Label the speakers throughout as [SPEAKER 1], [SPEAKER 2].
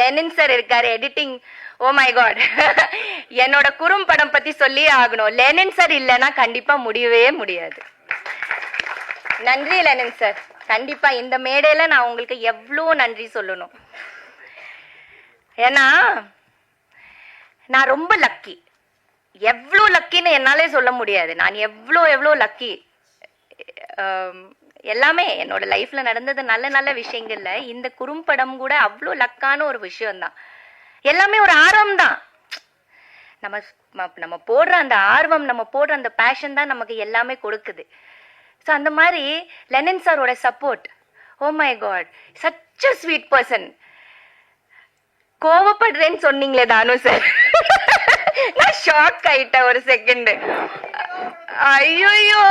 [SPEAKER 1] Lenin sir இருக்காரு editing. O my God, என்னோட குறும்படம் பத்தி சொல்லி ஆகணும். லெனின் சார் இல்லைன்னா கண்டிப்பா முடியவே முடியாது. நன்றி லெனின் சார். கண்டிப்பா இந்த மேடையில நான் உங்களுக்கு எவ்வளோ நன்றி சொல்லணும். ஏன்னா நான் ரொம்ப லக்கி. எவ்வளோ லக்கின்னு என்னாலே சொல்ல முடியாது. நான் எவ்வளோ லக்கி. எல்லாமே என்னோட லைஃப்ல நடந்தது நல்ல நல்ல விஷயங்கள்ல இந்த குறும்படம் கூட அவ்வளோ லக்கான ஒரு விஷயம்தான். எல்லாமே ஒரு ஆர்வம் தான். நம்ம போடுற அந்த ஆர்வம், நம்ம போடுற அந்த பேஷன் தான் நமக்கு எல்லாமே கொடுக்குது. ஸோ அந்த மாதிரி லெனின் சாரோட support, oh my god, such a sweet person. கோவப்படுறேன்னு சொன்னீங்களே தானு சார், நான் ஷாக் ஆயிட்டேன் ஒரு செகண்ட். ஐயோ,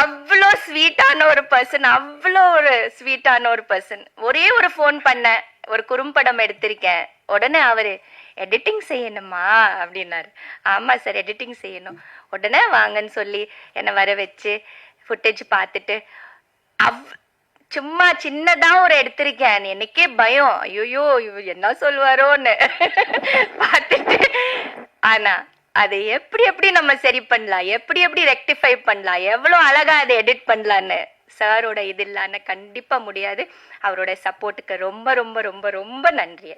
[SPEAKER 1] அவ்வளோ ஸ்வீட்டான ஒரு பர்சன், அவ்வளோ ஒரு ஸ்வீட்டான ஒரு பர்சன். ஒரே ஒரு ஃபோன் பண்ண, ஒரு குறும்படம் எடுத்திருக்கேன், உடனே அவரு எடிட்டிங் செய்யணுமா அப்படின்னாரு. ஆமா சார் எடிட்டிங் செய்யணும், உடனே வாங்கன்னு சொல்லி என்னை வர வச்சு ஃபுட்டேஜ் பார்த்துட்டு, சும்மா சின்னதா ஒரு எடுத்திருக்கேன். எனக்கே பயம், ஐயோ என்ன சொல்வாரோன்னு பார்த்துட்டு. ஆனா அதை எப்படி நம்ம சரி பண்ணலாம், எப்படி ரெக்டிஃபை பண்ணலாம், எவ்வளவு அழகா அதை எடிட் பண்ணலான்னு சாரோட இது இல்லாம கண்டிப்பா முடியாது. அவரோட சப்போர்ட்டுக்கு ரொம்ப ரொம்ப ரொம்ப ரொம்ப நன்றி.